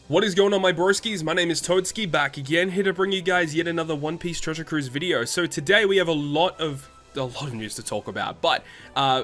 What is going on, my broskiis? My name is Toadskii, back again, here to bring you guys yet another One Piece Treasure Cruise video. So today we have a lot of news to talk about, but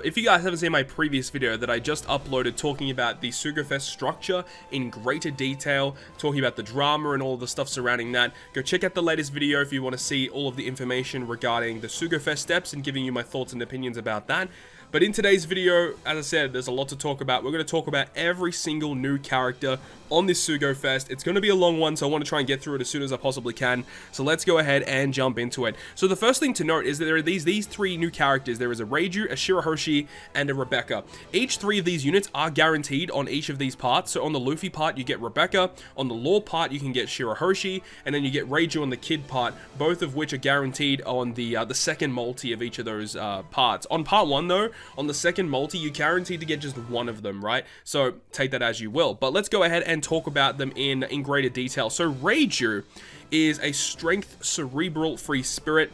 if you guys haven't seen my previous video that I just uploaded talking about the Sugo-Fest structure in greater detail, talking about the drama and all the stuff surrounding that, go check out the latest video if you want to see all of the information regarding the Sugo-Fest steps and giving you my thoughts and opinions about that. But in today's video, as I said, there's a lot to talk about. We're going to talk about every single new character on this Sugo-Fest. It's going to be a long one, so I want to try and get through it as soon as I possibly can. So let's go ahead and jump into it. So the first thing to note is that there are these three new characters. There is a Reiju, a Shirahoshi, and a Rebecca. Each three of these units are guaranteed on each of these parts. So on the Luffy part, you get Rebecca. On the Law part, you can get Shirahoshi. And then you get Reiju on the Kid part, both of which are guaranteed on the second multi of each of those parts. On part one, though, on the second multi, you're guaranteed to get just one of them, right? So take that as you will. But let's go ahead and talk about them in greater detail. So Reiju is a strength cerebral free spirit.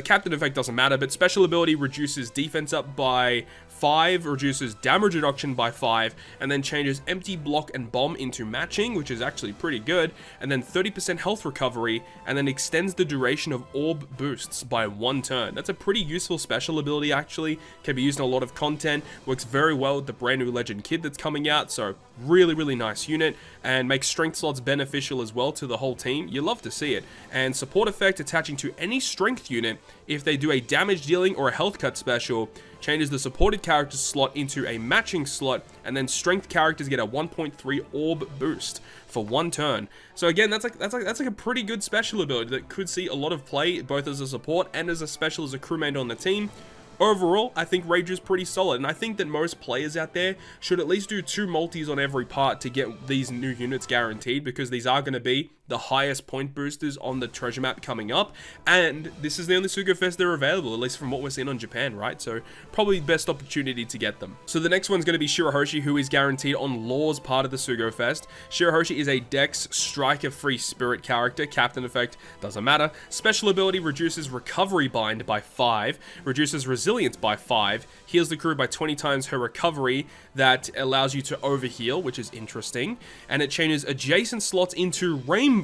Captain effect doesn't matter, but special ability reduces defense up by 5, reduces damage reduction by 5, and then changes empty, block, and bomb into matching, which is actually pretty good, and then 30% health recovery, and then extends the duration of orb boosts by 1 turn. That's a pretty useful special ability, actually. Can be used in a lot of content, works very well with the brand new Legend Kid that's coming out, so really nice unit, and makes strength slots beneficial as well to the whole team. You love to see it. And support effect attaching to any strength unit if they do a damage dealing or a health cut special, changes the supported character slot into a matching slot, and then strength characters get a 1.3 orb boost for 1 turn. So again, that's like a pretty good special ability that could see a lot of play both as a support and as a special as a crewmate on the team. Overall, I think Reiju is pretty solid, and I think that most players out there should at least do 2 multis on every part to get these new units guaranteed, because these are going to be the highest point boosters on the treasure map coming up, and this is the only Sugo-Fest they're available, at least from what we're seeing on Japan, right? So probably best opportunity to get them. So the next one's going to be Shirahoshi, who is guaranteed on Law's part of the Sugo-Fest. Shirahoshi is a Dex striker free spirit character. Captain effect doesn't matter. Special ability reduces recovery bind by 5, reduces resilience by 5, heals the crew by 20 times her recovery. That allows you to overheal, which is interesting, and it changes adjacent slots into rainbow,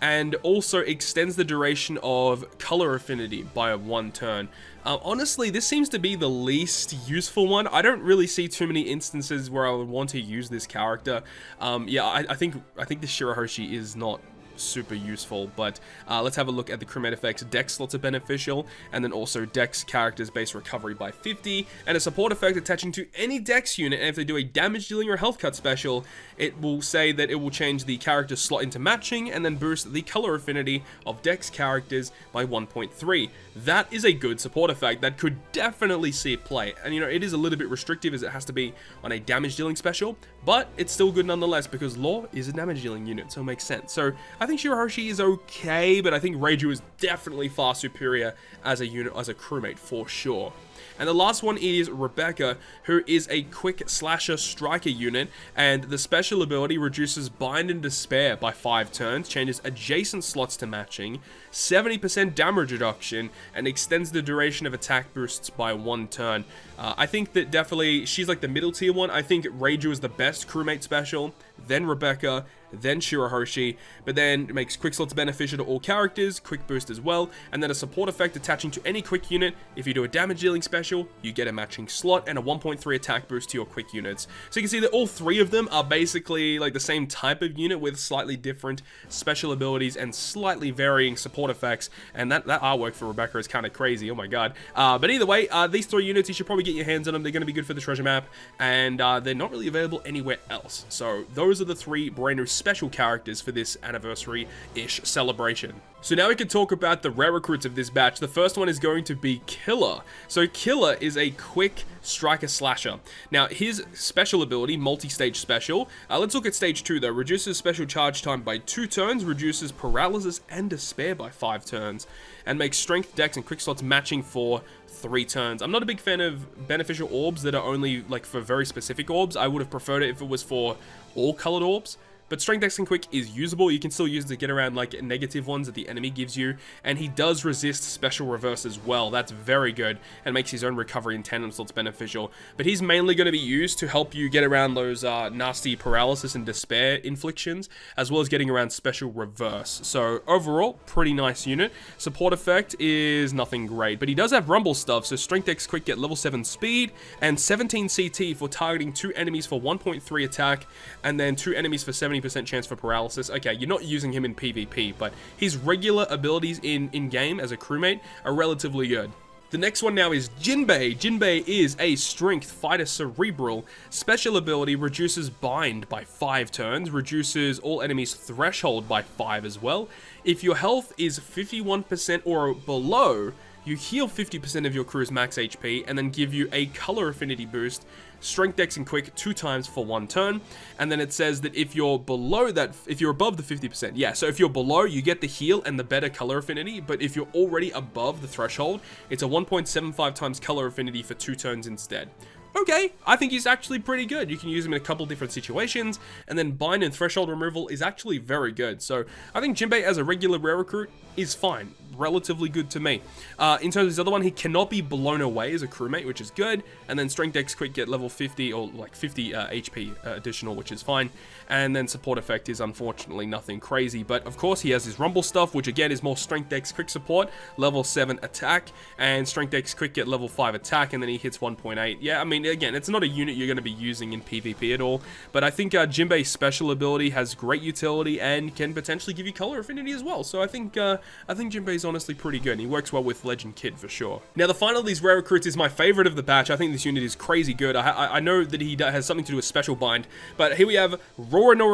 and also extends the duration of color affinity by 1 turn. Honestly, this seems to be the least useful one. I don't really see too many instances where I would want to use this character. Yeah, I think the Shirahoshi is not super useful, but let's have a look at the crewmate effects. Dex slots are beneficial, and then also Dex characters base recovery by 50, and a support effect attaching to any Dex unit, and if they do a damage dealing or health cut special, it will say that it will change the character slot into matching, and then boost the color affinity of Dex characters by 1.3. That is a good support effect that could definitely see it play, and you know, it is a little bit restrictive as it has to be on a damage dealing special, but it's still good nonetheless, because Law is a damage dealing unit, so it makes sense. So I think Shirahoshi is okay, but I think Reiju is definitely far superior as a unit, as a crewmate for sure. And the last one is Rebecca, who is a quick slasher striker unit, and the special ability reduces bind and despair by 5 turns, changes adjacent slots to matching, 70% damage reduction, and extends the duration of attack boosts by 1 turn. I think that definitely she's like the middle tier one. I think Reiju is the best crewmate special, then Rebecca, then Shirahoshi, but then it makes quick slots beneficial to all characters, quick boost as well, and then a support effect attaching to any quick unit. If you do a damage dealing special, you get a matching slot and a 1.3 attack boost to your quick units. So you can see that all 3 of them are basically like the same type of unit with slightly different special abilities and slightly varying support effects, and that artwork for Rebecca is kind of crazy, oh my god. But either way, these 3 units, you should probably get your hands on them. They're going to be good for the treasure map, and they're not really available anywhere else. So those are the 3 brand new special characters for this anniversary-ish celebration. So now we can talk about the rare recruits of this batch. The first one is going to be Killer. So Killer is a quick striker slasher. Now his special ability, multi-stage special, let's look at stage 2 though. Reduces special charge time by 2 turns, reduces paralysis and despair by 5 turns, and makes strength, dex, and quick slots matching for 3 turns. I'm not a big fan of beneficial orbs that are only like for very specific orbs. I would have preferred it if it was for all colored orbs. But Strength X and Quick is usable. You can still use it to get around like negative ones that the enemy gives you. And he does resist special reverse as well. That's very good and makes his own recovery in tandem, so it's beneficial. But he's mainly going to be used to help you get around those nasty paralysis and despair inflictions, as well as getting around special reverse. So overall, pretty nice unit. Support effect is nothing great, but he does have rumble stuff. So Strength X Quick get level 7 speed and 17 CT for targeting 2 enemies for 1.3 attack, and then 2 enemies for 70% chance for paralysis. Okay, you're not using him in PvP, but his regular abilities in game as a crewmate are relatively good. The next one now is Jinbe. Jinbe is a Strength Fighter Cerebral. Special ability reduces bind by 5 turns, reduces all enemies' threshold by 5 as well. If your health is 51% or below, you heal 50% of your crew's max HP and then give you a color affinity boost, Strength X and Quick 2 times for 1 turn. And then it says that if you're below that, if you're above the 50%, yeah, so if you're below, you get the heal and the better color affinity, but if you're already above the threshold, it's a 1.75 times color affinity for 2 turns instead. Okay, I think he's actually pretty good. You can use him in a couple different situations, and then bind and threshold removal is actually very good. So I think Jinbe as a regular rare recruit is fine, relatively good to me. In terms of his other one, he cannot be blown away as a crewmate, which is good, and then Strength X Quick get level 50 or like 50 HP additional, which is fine, and then support effect is unfortunately nothing crazy, but of course he has his rumble stuff, which again is more Strength X Quick support, level 7 attack, and Strength X Quick get level 5 attack, and then he hits 1.8. Yeah, I mean, again, it's not a unit you're going to be using in PvP at all, but I think Jinbe's special ability has great utility and can potentially give you color affinity as well, so I think Jinbe's honestly pretty good, and he works well with Legend Kid for sure. Now, the final of these rare recruits is my favorite of the batch. I think this unit is crazy good. I know that he has something to do with special bind, but here we have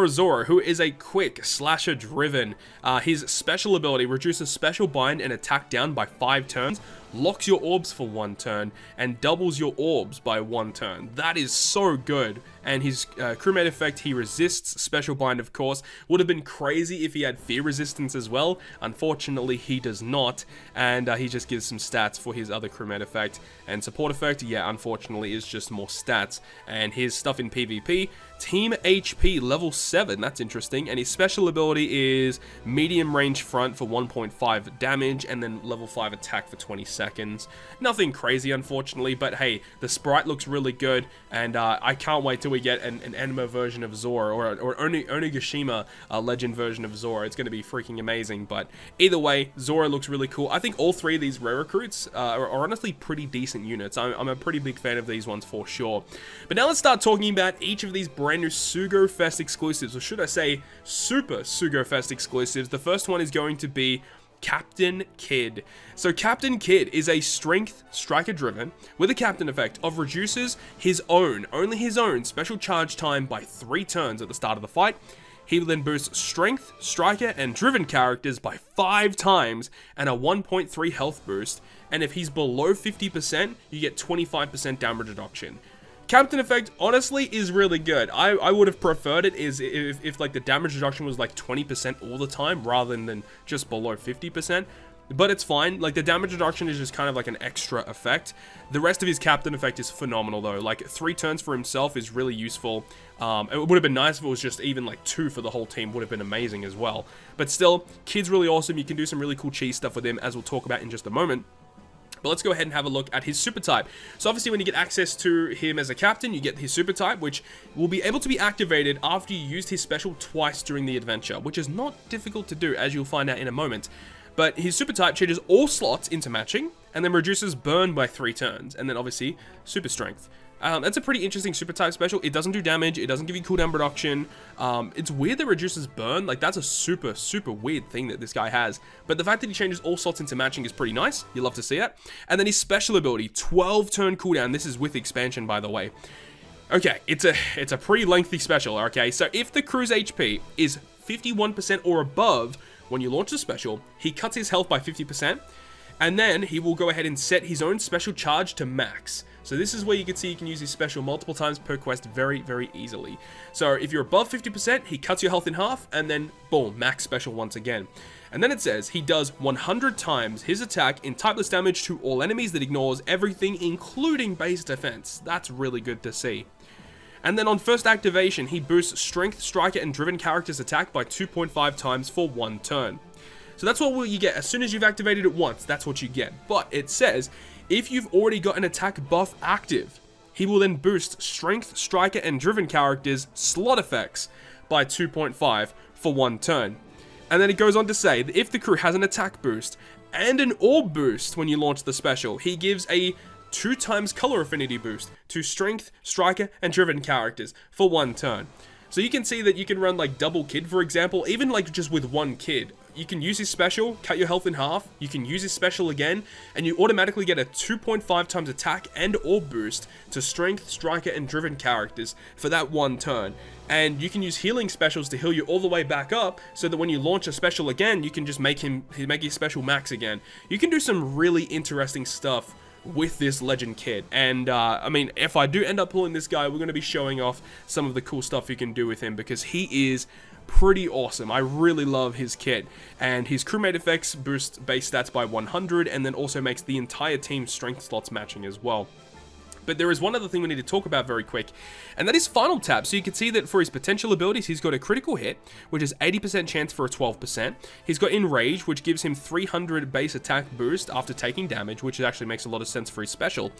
Zoro, who is a quick slasher driven. His special ability reduces special bind and attack down by 5 turns, locks your orbs for 1 turn, and doubles your orbs by 1 turn. That is so good. And his crewmate effect, he resists special bind, of course. Would have been crazy if he had fear resistance as well. Unfortunately, he does not, and he just gives some stats for his other crewmate effect. And support effect, yeah, unfortunately, is just more stats. And his stuff in PvP, Team HP level 7, that's interesting, and his special ability is medium range front for 1.5 damage, and then level 5 attack for 20 seconds. Nothing crazy, unfortunately, but hey, the sprite looks really good, and I can't wait till we get an anime version of Zoro, or Onigashima legend version of Zoro. It's going to be freaking amazing, but either way, Zoro looks really cool. I think all 3 of these rare recruits are honestly pretty decent units. I'm a pretty big fan of these ones for sure. But now let's start talking about each of these brand new Sugo-Fest exclusives, or should I say Super Sugo-Fest exclusives. The first one is going to be Captain Kid. So Captain Kid is a strength striker driven with a captain effect of reduces only his own special charge time by 3 turns at the start of the fight. He will then boost strength, striker, and driven characters by 5 times and a 1.3 health boost. And if he's below 50%, you get 25% damage reduction. Captain effect honestly is really good. I would have preferred it if like the damage reduction was like 20% all the time rather than just below 50%. But it's fine. Like, the damage reduction is just kind of like an extra effect. The rest of his captain effect is phenomenal though. Like, 3 turns for himself is really useful. It would have been nice if it was just even like 2 for the whole team. Would have been amazing as well. But still, Kid's really awesome. You can do some really cool cheese stuff with him, as we'll talk about in just a moment. But let's go ahead and have a look at his super type. So obviously when you get access to him as a captain, you get his super type, which will be able to be activated after you used his special twice during the adventure, which is not difficult to do, as you'll find out in a moment. But his super type changes all slots into matching, and then reduces burn by 3 turns, and then obviously super strength. That's a pretty interesting super type special. It doesn't do damage, it doesn't give you cooldown reduction. It's weird that it reduces burn. Like, that's a super weird thing that this guy has. But the fact that he changes all slots into matching is pretty nice. You love to see it. And then his special ability, 12 turn cooldown. This is with expansion, by the way. Okay, it's a pretty lengthy special, okay? So if the crew's HP is 51% or above when you launch the special, he cuts his health by 50%, and then he will go ahead and set his own special charge to max. So this is where you can see you can use his special multiple times per quest very easily. So if you're above 50%, he cuts your health in half, and then boom, max special once again. And then it says he does 100 times his attack in typeless damage to all enemies that ignores everything, including base defense. That's really good to see. And then on first activation, he boosts Strength, Striker, and Driven characters' attack by 2.5 times for 1 turn. So that's what you get. As soon as you've activated it once, that's what you get. But it says, if you've already got an attack buff active, he will then boost Strength, Striker, and Driven characters' slot effects by 2.5 for 1 turn. And then it goes on to say that if the crew has an attack boost and an orb boost when you launch the special, he gives a 2 times color affinity boost to Strength, Striker, and Driven characters for 1 turn. So you can see that you can run like double Kid, for example, even like just with 1 Kid. You can use his special, cut your health in half, you can use his special again, and you automatically get a 2.5 times attack and orb boost to Strength, Striker, and Driven characters for that 1 turn. And you can use healing specials to heal you all the way back up, so that when you launch a special again, you can just make his special max again. You can do some really interesting stuff with this legend kid. And I mean, if I do end up pulling this guy, we're going to be showing off some of the cool stuff you can do with him, because he is pretty awesome. I really love his kit, and his crewmate effects boost base stats by 100, and then also makes the entire team's strength slots matching as well. But there is one other thing we need to talk about very quick, and that is Final Tap. So you can see that for his potential abilities, he's got a critical hit, which is 80% chance for a 12%. He's got Enrage, which gives him 300 base attack boost after taking damage, which actually makes a lot of sense for his special.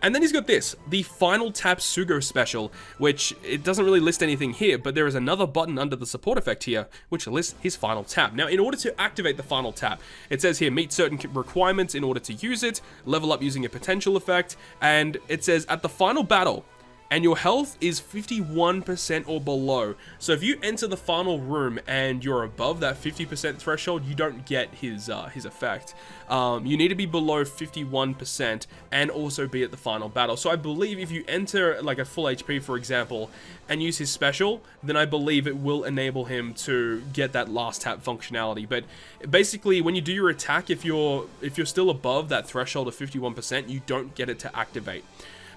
And then he's got this, the Final Tap Sugo special, which it doesn't really list anything here, but there is another button under the support effect here, which lists his Final Tap. Now, in order to activate the Final Tap, it says here, meet certain requirements in order to use it, level up using a potential effect, and it says at the final battle, and your health is 51% or below. So if you enter the final room and you're above that 50% threshold, you don't get his effect. You need to be below 51% and also be at the final battle. So I believe if you enter like a full HP, for example, and use his special, then I believe it will enable him to get that last tap functionality. But basically, when you do your attack, if you're still above that threshold of 51%, you don't get it to activate.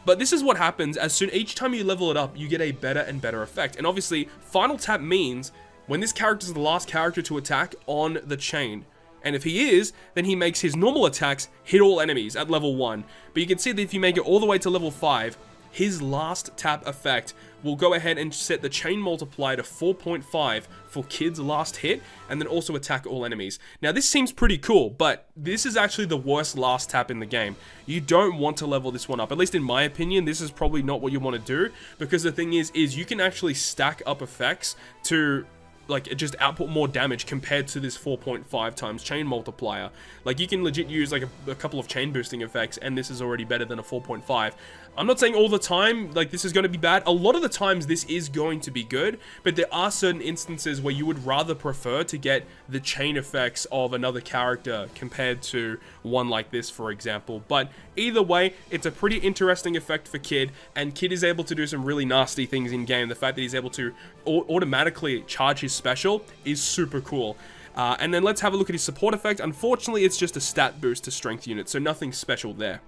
But this is what happens each time you level it up, you get a better and better effect. And obviously, Final Tap means when this character is the last character to attack on the chain. And if he is, then he makes his normal attacks hit all enemies at level 1. But you can see that if you make it all the way to level 5, his last tap effect will go ahead and set the chain multiplier to 4.5 for Kid's last hit, and then also attack all enemies. Now this seems pretty cool, but this is actually the worst last tap in the game. You don't want to level this one up. At least in my opinion, this is probably not what you want to do, because the thing is you can actually stack up effects to like it just output more damage compared to this 4.5 times chain multiplier. Like you can legit use like a couple of chain boosting effects, and this is already better than a 4.5. I'm not saying all the time like this is going to be bad. A lot of the times this is going to be good, but there are certain instances where you would rather prefer to get the chain effects of another character compared to one like this, for example. But either way, it's a pretty interesting effect for Kid, and Kid is able to do some really nasty things in game. The fact that he's able to automatically charge his special is super cool. And then let's have a look at his support effect. Unfortunately, it's just a stat boost to strength units, so nothing special there.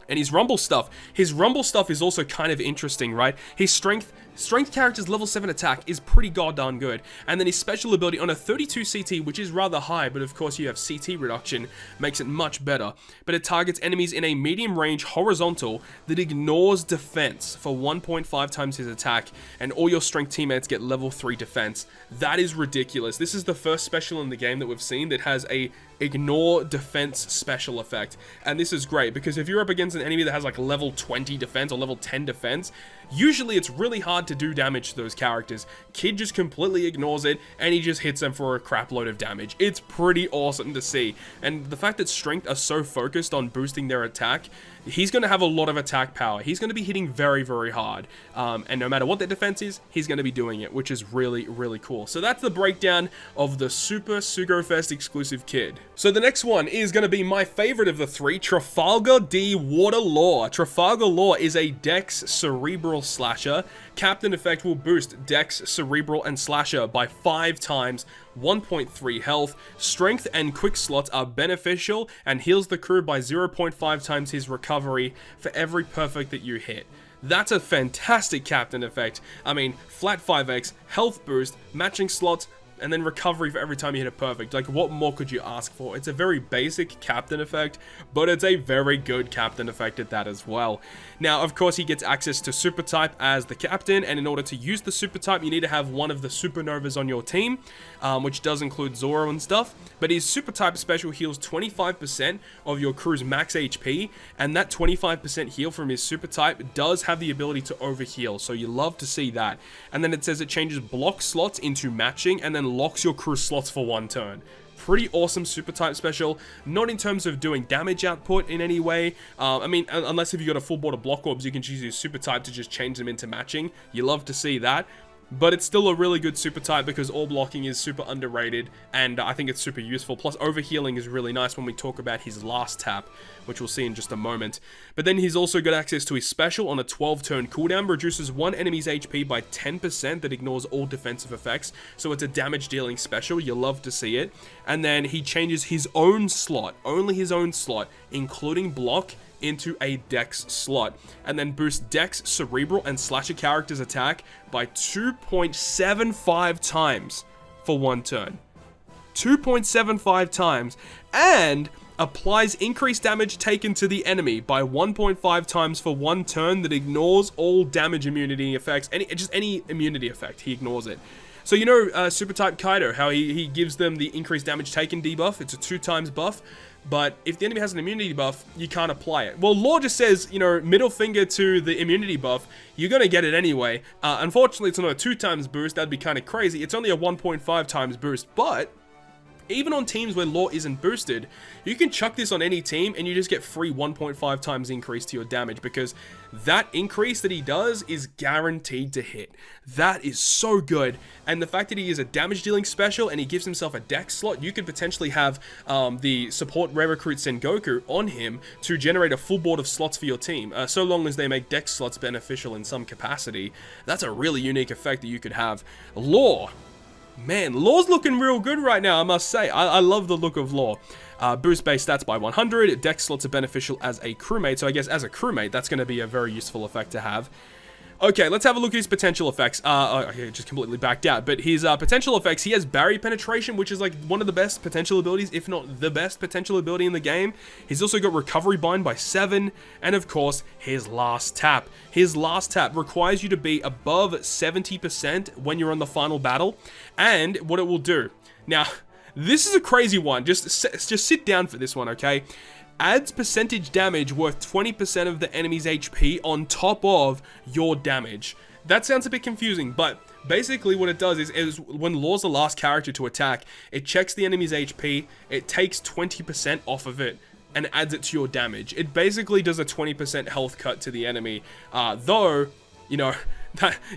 And his rumble stuff is also kind of interesting, right? His strength character's level 7 attack is pretty goddamn good. And then his special ability on a 32 CT, which is rather high, but of course you have CT reduction, makes it much better. But it targets enemies in a medium range horizontal that ignores defense for 1.5 times his attack, and all your strength teammates get level 3 defense. That is ridiculous. This is the first special in the game that we've seen that has a ignore defense special effect, and this is great because if you're up against an enemy that has like level 20 defense or level 10 defense, usually it's really hard to do damage to those characters. Kid just completely ignores it, and he just hits them for a crap load of damage. It's pretty awesome to see, and the fact that strength are so focused on boosting their attack, he's going to have a lot of attack power. He's going to be hitting very, very hard, and no matter what their defense is, he's going to be doing it, which is really, really cool. So that's the breakdown of the Super Sugo-Fest exclusive Kid. So the next one is going to be my favorite of the three, Trafalgar D. Water Law. Trafalgar Law is a Dex Cerebral Slasher. Captain effect will boost Dex, Cerebral, and Slasher by 5 times, 1.3 health. Strength and quick slots are beneficial and heals the crew by 0.5 times his recovery for every perfect that you hit. That's a fantastic captain effect. I mean, flat 5x, health boost, matching slots, and then recovery for every time you hit a perfect. Like, what more could you ask for? It's a very basic captain effect, but it's a very good captain effect at that as well. Now, of course, he gets access to super type as the captain, and in order to use the super type, you need to have one of the supernovas on your team, which does include Zoro and stuff. But his super type special heals 25% of your crew's max HP, and that 25% heal from his super type does have the ability to overheal, so you love to see that. And then it says it changes block slots into matching, and then locks your crew slots for 1 turn. Pretty awesome super type special, not in terms of doing damage output in any way. I mean, unless if you got a full board of block orbs, you can choose your super type to just change them into matching. You love to see that. But it's still a really good super type because orb blocking is super underrated, and I think it's super useful. Plus, overhealing is really nice when we talk about his last tap, which we'll see in just a moment. But then he's also got access to his special on a 12-turn cooldown, reduces one enemy's HP by 10% that ignores all defensive effects. So it's a damage dealing special, you love to see it. And then he changes his own slot, only his own slot, including block, into a Dex slot, and then boosts Dex, Cerebral, and Slasher characters' attack by 2.75 times for 1 turn. 2.75 times, and applies increased damage taken to the enemy by 1.5 times for 1 turn that ignores all damage immunity effects, any immunity effect, he ignores it. So you know Super Type Kaido, how he gives them the increased damage taken debuff, it's a 2 times buff. But if the enemy has an immunity buff, you can't apply it. Well, Law just says, you know, middle finger to the immunity buff, you're going to get it anyway. Unfortunately, it's not a 2 times boost, that'd be kind of crazy. It's only a 1.5 times boost, but even on teams where Law isn't boosted, you can chuck this on any team and you just get free 1.5 times increase to your damage, because that increase that he does is guaranteed to hit. That is so good. And the fact that he is a damage dealing special and he gives himself a Dex slot, you could potentially have the support rare recruit Sengoku on him to generate a full board of slots for your team, so long as they make Dex slots beneficial in some capacity. That's a really unique effect that you could have. Law. Man, Law's looking real good right now, I must say. I love the look of Law. Boost base stats by 100. Dex slots are beneficial as a crewmate, so I guess as a crewmate, that's going to be a very useful effect to have. Okay, let's have a look at his potential effects. Okay, just completely backed out. But his potential effects, he has Barrier Penetration, which is like one of the best potential abilities, if not the best potential ability in the game. He's also got Recovery Bind by 7, and of course, his Last Tap. His Last Tap requires you to be above 70% when you're on the final battle, and what it will do. Now, this is a crazy one. Just sit down for this one, okay? Adds percentage damage worth 20% of the enemy's HP on top of your damage. That sounds a bit confusing, but basically what it does is when Law's the last character to attack, it checks the enemy's HP, it takes 20% off of it, and adds it to your damage. It basically does a 20% health cut to the enemy, though, you know,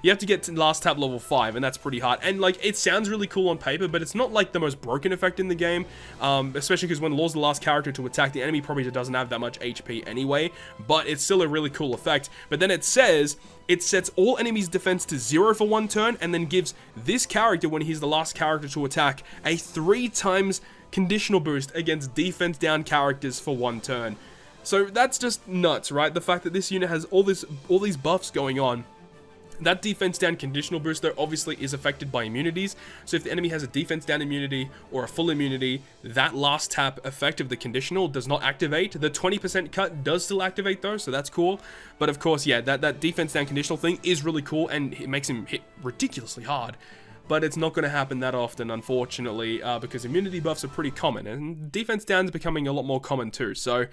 you have to get to last tap level 5, and that's pretty hard. And like, it sounds really cool on paper, but it's not like the most broken effect in the game, especially because when Law's the last character to attack, the enemy probably doesn't have that much HP anyway, but it's still a really cool effect. But then it says it sets all enemies' defense to 0 for 1 turn, and then gives this character, when he's the last character to attack, a 3 times conditional boost against defense down characters for 1 turn. So that's just nuts, right? The fact that this unit has all these buffs going on. That defense down conditional boost, though, obviously is affected by immunities. So if the enemy has a defense down immunity or a full immunity, that last tap effect of the conditional does not activate. The 20% cut does still activate, though, so that's cool. But of course, yeah, that defense down conditional thing is really cool, and it makes him hit ridiculously hard. But it's not going to happen that often, unfortunately, because immunity buffs are pretty common, and defense down is becoming a lot more common too. So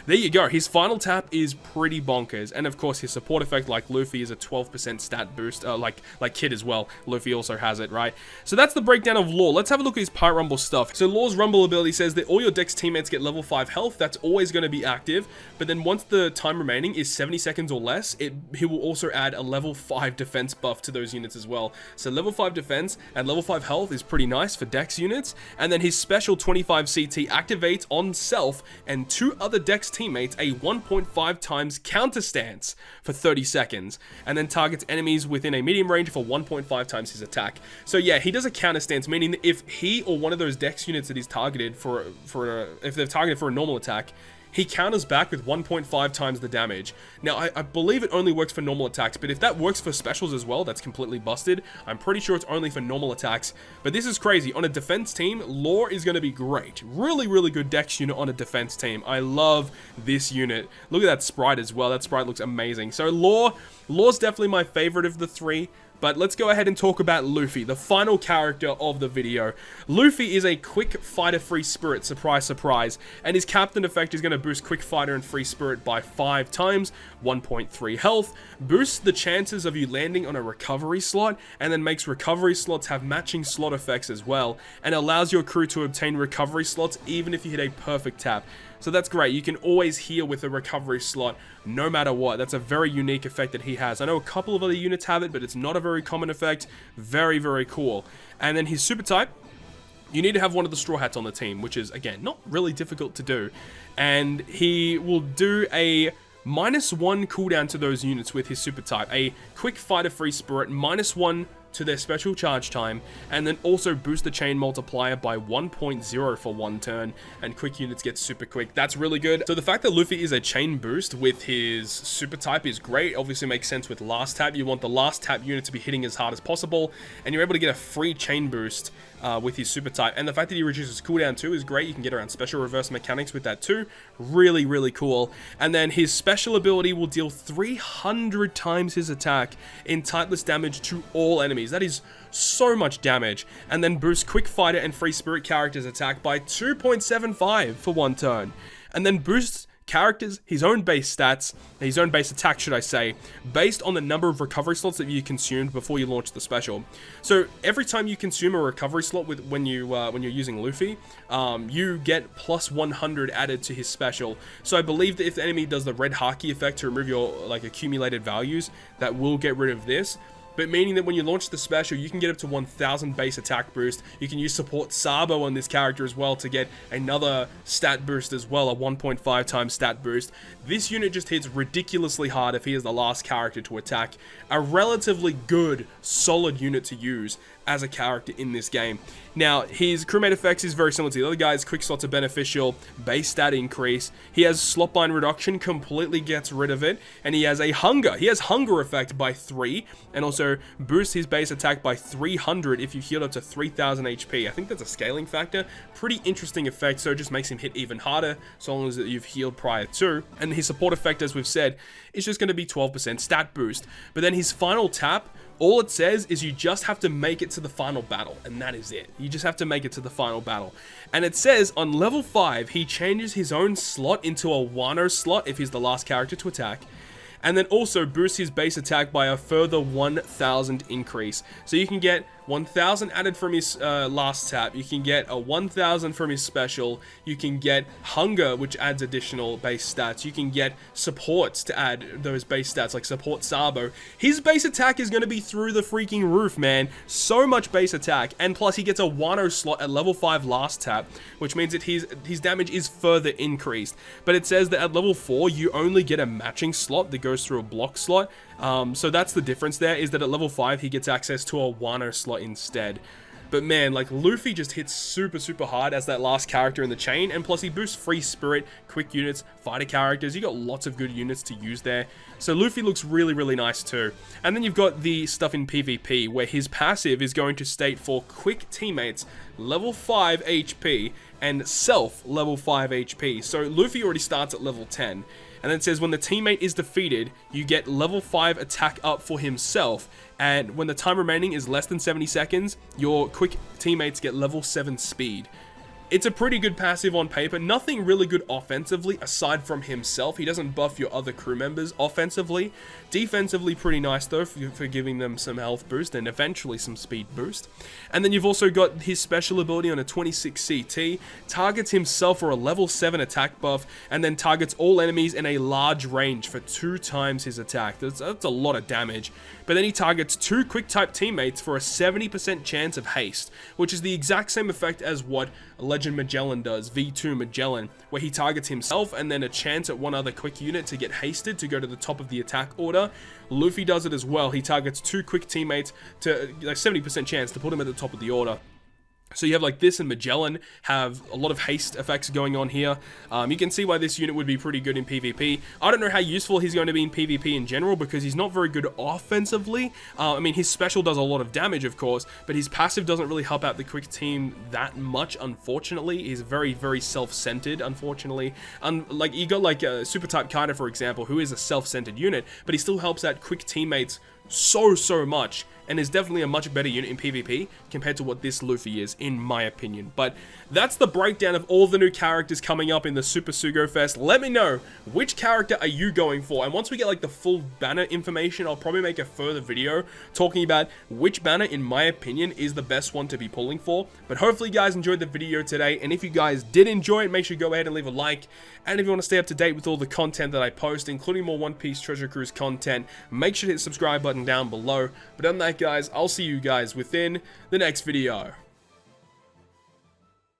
there you go. His final tap is pretty bonkers, and of course his support effect, like Luffy, is a 12% stat boost, like Kid as well. Luffy also has it, right? So that's the breakdown of Law. Let's have a look at his Pirate Rumble stuff. So Law's Rumble ability says that all your Dex teammates get level 5 health. That's always going to be active, but then once the time remaining is 70 seconds or less, he will also add a level 5 defense buff to those units as well. So level 5 defense and level 5 health is pretty nice for Dex units. And then his special 25 CT activates on self and 2 other Dex teammates a 1.5 times counter stance for 30 seconds, and then targets enemies within a medium range for 1.5 times his attack. So yeah, he does a counter stance, meaning that if he or one of those Dex units that he's targeted if they're targeted for a normal attack, he counters back with 1.5 times the damage. Now, I believe it only works for normal attacks, but if that works for specials as well, that's completely busted. I'm pretty sure it's only for normal attacks, but this is crazy. On a defense team, Law is going to be great. Really, really good dex unit on a defense team. I love this unit. Look at that sprite as well. That sprite looks amazing. So Law's definitely my favorite of the three. But let's go ahead and talk about Luffy, the final character of the video. Luffy is a quick fighter free spirit, surprise, surprise. And his captain effect is going to boost quick fighter and free spirit by 5 times, 1.3 health, boosts the chances of you landing on a recovery slot, and then makes recovery slots have matching slot effects as well, and allows your crew to obtain recovery slots even if you hit a perfect tap. So that's great. You can always heal with a recovery slot no matter what. That's a very unique effect that he has. I know a couple of other units have it, but it's not a very common effect. Very, very cool. And then his super type, you need to have one of the Straw Hats on the team, which is, again, not really difficult to do. And he will do a -1 cooldown to those units with his super type. A quick fighter free spirit, -1 to their special charge time, and then also boost the chain multiplier by 1.0 for 1 turn, and quick units get super quick. That's really good. So the fact that Luffy is a chain boost with his super type is great. Obviously makes sense with last tap. You want the last tap unit to be hitting as hard as possible, and you're able to get a free chain boost with his super type. And the fact that he reduces cooldown too is great. You can get around special reverse mechanics with that too. Really, really cool. And then his special ability will deal 300 times his attack in typeless damage to all enemies. That is so much damage. And then boosts quick fighter and free spirit characters attack by 2.75 for 1 turn. And then boosts characters, his own base stats, his own base attack should I say, based on the number of recovery slots that you consumed before you launch the special. So every time you consume a recovery slot when you're using Luffy, you get plus 100 added to his special. So I believe that if the enemy does the red haki effect to remove your accumulated values, that will get rid of this. But meaning that when you launch the special, you can get up to 1000 base attack boost. You can use support Sabo on this character as well to get another stat boost as well, a 1.5 times stat boost. This unit just hits ridiculously hard if he is the last character to attack. A relatively good, solid unit to use as a character in this game. Now, his crewmate effects is very similar to the other guys. Quick slots are beneficial, base stat increase. He has slot bind reduction, completely gets rid of it. And he has a hunger. He has hunger effect by 3, and also boosts his base attack by 300 if you heal up to 3000 HP. I think that's a scaling factor. Pretty interesting effect, so it just makes him hit even harder, so long as you've healed prior to. And his support effect, as we've said, is just going to be 12% stat boost. But then his final tap, all it says is you just have to make it to the final battle, and that is it. You just have to make it to the final battle. And it says on level 5, he changes his own slot into a Wano slot if he's the last character to attack, and then also boosts his base attack by a further 1000 increase. So you can get 1000 added from his last tap, you can get a 1000 from his special, you can get hunger, which adds additional base stats, you can get supports to add those base stats like support Sabo. His base attack is going to be through the freaking roof, man. So much base attack, and plus he gets a Wano slot at level 5 last tap, which means that his damage is further increased. But it says that at level 4 you only get a matching slot that goes through a block slot. So that's the difference there, is that at level 5 he gets access to a Wano slot instead. But man, like, Luffy just hits super, super hard as that last character in the chain, and plus he boosts free spirit, quick units, fighter characters. You got lots of good units to use there. So Luffy looks really, really nice too. And then you've got the stuff in PvP, where his passive is going to state for quick teammates, level 5 HP, and self, level 5 HP. So Luffy already starts at level 10. And then it says when the teammate is defeated, you get level 5 attack up for himself. And when the time remaining is less than 70 seconds, your quick teammates get level 7 speed. It's a pretty good passive on paper. Nothing really good offensively aside from himself. He doesn't buff your other crew members offensively. Defensively, pretty nice though for giving them some health boost and eventually some speed boost. And then you've also got his special ability on a 26 CT. Targets himself for a level 7 attack buff, and then targets all enemies in a large range for 2 times his attack. That's a lot of damage. But then he targets 2 quick type teammates for a 70% chance of haste, which is the exact same effect as what Legend Magellan does, V2 Magellan, where he targets himself and then a chance at one other quick unit to get hasted to go to the top of the attack order. Luffy does it as well. He targets 2 quick teammates to a 70% chance to put him at the top of the order. So you have like this and Magellan have a lot of haste effects going on here. You can see why this unit would be pretty good in PvP. I don't know how useful he's going to be in PvP in general because he's not very good offensively. I mean, his special does a lot of damage, of course, but his passive doesn't really help out the quick team that much, unfortunately. He's very, very self-centered, unfortunately. Like, you got like Super Type Kaida, for example, who is a self-centered unit, but he still helps out quick teammates so much, and is definitely a much better unit in PvP compared to what this Luffy is, in my opinion. But that's the breakdown of all the new characters coming up in the Super Sugo-Fest. Let me know, which character are you going for? And once we get like the full banner information, I'll probably make a further video talking about which banner, in my opinion, is the best one to be pulling for. But hopefully you guys enjoyed the video today, and if you guys did enjoy it, make sure you go ahead and leave a like. And if you want to stay up to date with all the content that I post, including more One Piece Treasure Cruise content, make sure to hit the subscribe button down below. But other than that, guys, I'll see you guys within the next video.